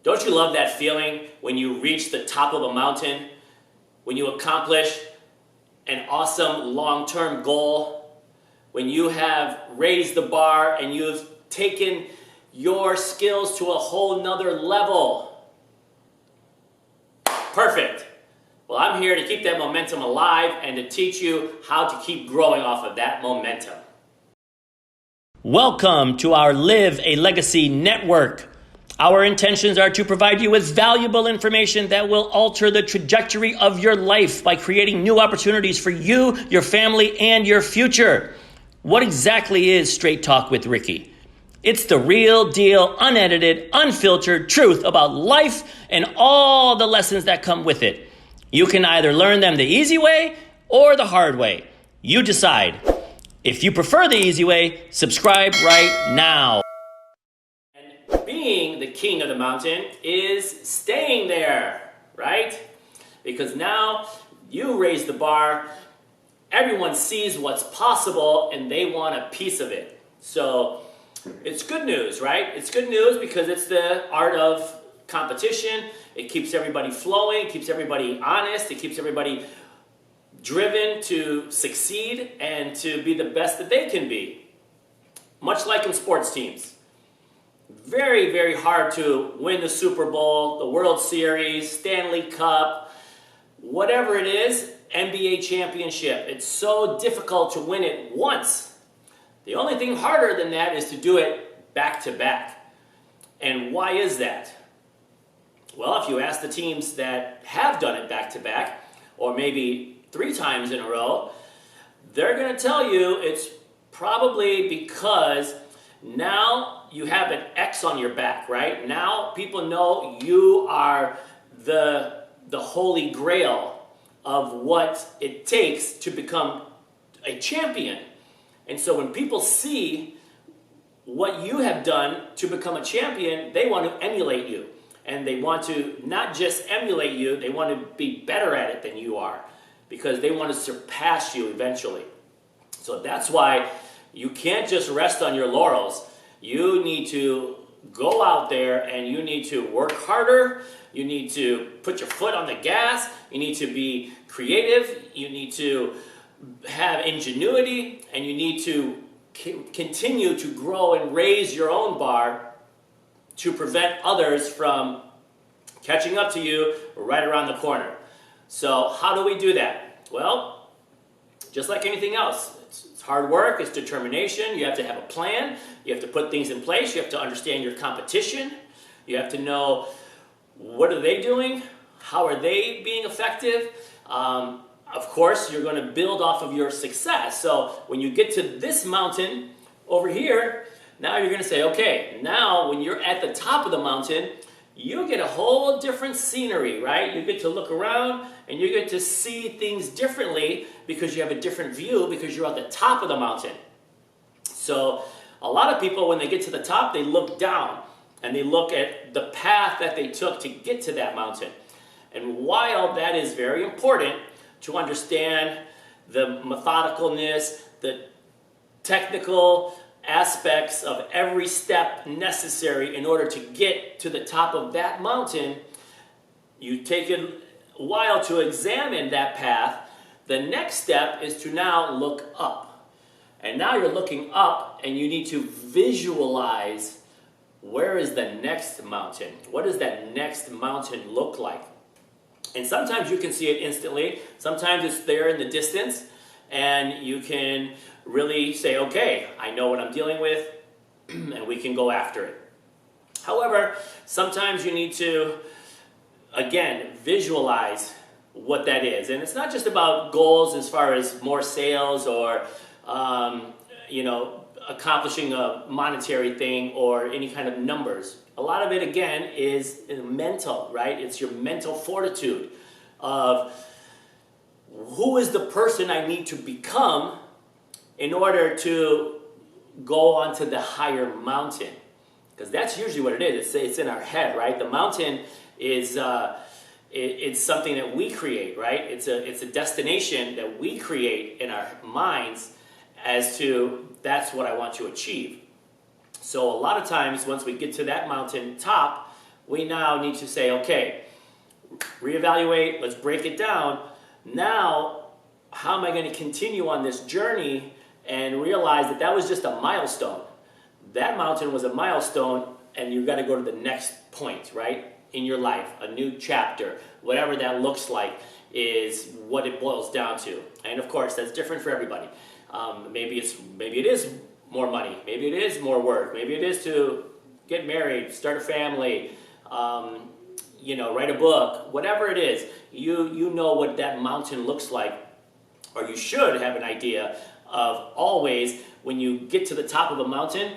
Don't you love that feeling when you reach the top of a mountain, when you accomplish an awesome long-term goal, when you have raised the bar and you've taken your skills to a whole nother level? Perfect. Well, I'm here to keep that momentum alive and to teach you how to keep growing off of that momentum. Welcome to our Live a Legacy Network. Our intentions are to provide you with valuable information that will alter the trajectory of your life by creating new opportunities for you, your family, and your future. What exactly is Straight Talk with Ricky? It's the real deal, unedited, unfiltered truth about life and all the lessons that come with it. You can either learn them the easy way or the hard way. You decide. If you prefer the easy way, subscribe right now. And being the king of the mountain is staying there, right? Because now you raise the bar, everyone sees what's possible, and they want a piece of it. So it's good news, right? It's good news because it's the art of competition. It keeps everybody flowing, keeps everybody honest, it keeps everybody driven to succeed and to be the best that they can be. Much like in sports teams. Very, very hard to win the Super Bowl, the World Series, Stanley Cup, whatever it is, NBA championship. It's so difficult to win it once. The only thing harder than that is to do it back to back. And why is that? Well, if you ask the teams that have done it back to back, or maybe 3 times in a row, they're going to tell you it's probably because now you have an X on your back, right? Now people know you are the holy grail of what it takes to become a champion. And so when people see what you have done to become a champion, they want to emulate you. And they want to not just emulate you, they want to be better at it than you are because they want to surpass you eventually. So that's why you can't just rest on your laurels. You need to go out there and you need to work harder. You need to put your foot on the gas. You need to be creative. You need to have ingenuity, and you need to continue to grow and raise your own bar to prevent others from catching up to you right around the corner. So how do we do that? Well, just like anything else, it's hard work, it's determination. You have to have a plan. You have to put things in place. You have to understand your competition. You have to know what are they doing? How are they being effective? Of course, you're going to build off of your success. So when you get to this mountain over here, now you're going to say, okay, now when you're at the top of the mountain, you get a whole different scenery, right? You get to look around and you get to see things differently because you have a different view because you're at the top of the mountain. So a lot of people, when they get to the top, they look down and they look at the path that they took to get to that mountain. And while that is very important to understand the methodicalness, the technical aspects of every step necessary in order to get to the top of that mountain, you take a while to examine that path. The next step is to now look up. And now you're looking up and you need to visualize where is the next mountain? What does that next mountain look like? And sometimes you can see it instantly. Sometimes it's there in the distance and you can really say, okay, I know what I'm dealing with, and we can go after it. However, sometimes you need to, again, visualize what that is. And it's not just about goals as far as more sales or, accomplishing a monetary thing or any kind of numbers. A lot of it, again, is mental, right? It's your mental fortitude of who is the person I need to become in order to go onto the higher mountain. Because that's usually what it is. It's in our head, right? The mountain is it's something that we create, right? It's a destination that we create in our minds as to that's what I want to achieve. So a lot of times once we get to that mountain top, we now need to say, okay, reevaluate, let's break it down. Now, how am I going to continue on this journey and realize that that was just a milestone? That mountain was a milestone, and you've got to go to the next point, right? In your life, a new chapter, whatever that looks like is what it boils down to. And of course, that's different for everybody. Maybe it is more money, maybe it is more work, maybe it is to get married, start a family, write a book, whatever it is. You know what that mountain looks like, or you should have an idea of always when you get to the top of a mountain,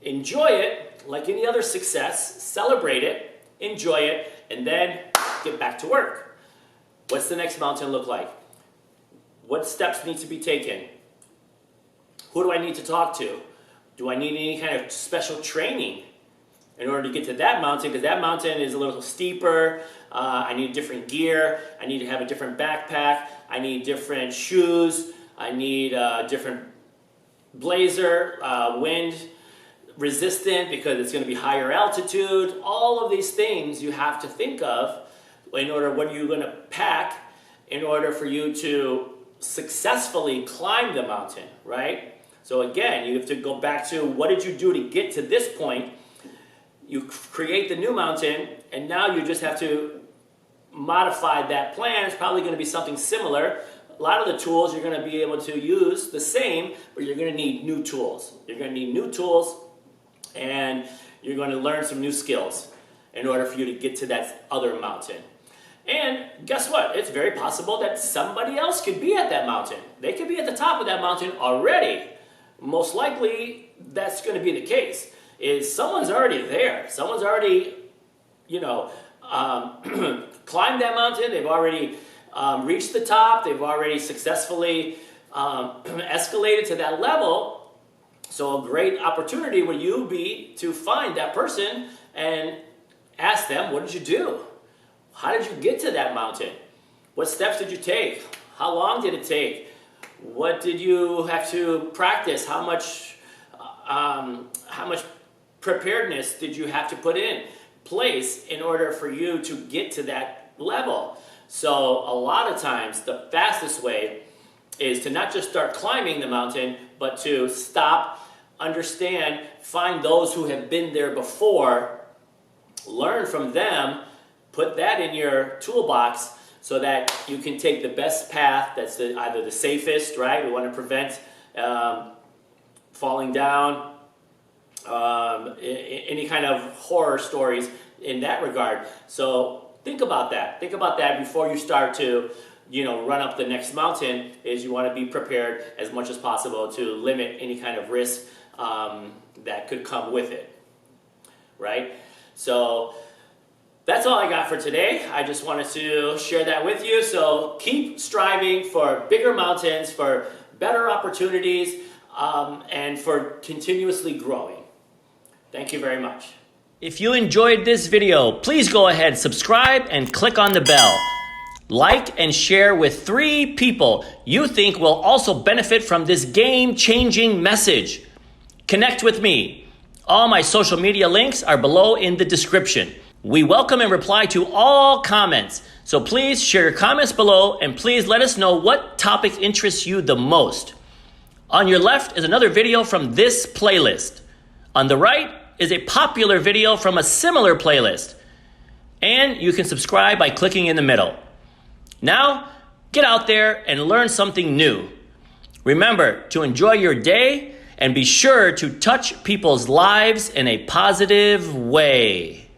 enjoy it like any other success, celebrate it, enjoy it, and then get back to work. What's the next mountain look like? What steps need to be taken? Who do I need to talk to? Do I need any kind of special training in order to get to that mountain? Because that mountain is a little steeper. I need different gear. I need to have a different backpack. I need different shoes. I need a different blazer, wind resistant, because it's going to be higher altitude. All of these things you have to think of in order, what are you going to pack in order for you to successfully climb the mountain, right? So again, you have to go back to what did you do to get to this point? You create the new mountain, and now you just have to modify that plan. It's probably going to be something similar. A lot of the tools you're going to be able to use the same, but you're going to need new tools. You're going to need new tools, and you're going to learn some new skills in order for you to get to that other mountain. And guess what? It's very possible that somebody else could be at that mountain. They could be at the top of that mountain already. Most likely, that's going to be the case. Is someone's already there. Someone's already, climbed that mountain. They've already reached the top. They've already successfully escalated to that level. So a great opportunity would you be to find that person and ask them, what did you do? How did you get to that mountain? What steps did you take? How long did it take? What did you have to practice? How much preparedness did you have to put in place in order for you to get to that level? So a lot of times the fastest way is to not just start climbing the mountain, but to stop, understand, find those who have been there before, learn from them, put that in your toolbox so that you can take the best path that's either the safest, right? We want to prevent falling down, any kind of horror stories in that regard. So think about that. Think about that before you start to, run up the next mountain. Is you want to be prepared as much as possible to limit any kind of risk that could come with it, right? So that's all I got for today. I just wanted to share that with you. So keep striving for bigger mountains, for better opportunities, and for continuously growing. Thank you very much. If you enjoyed this video, please go ahead, subscribe, and click on the bell. Like and share with 3 people you think will also benefit from this game-changing message. Connect with me. All my social media links are below in the description. We welcome and reply to all comments. So please share your comments below, and please let us know what topic interests you the most. On your left is another video from this playlist. On the right is a popular video from a similar playlist. And you can subscribe by clicking in the middle. Now, get out there and learn something new. Remember to enjoy your day and be sure to touch people's lives in a positive way.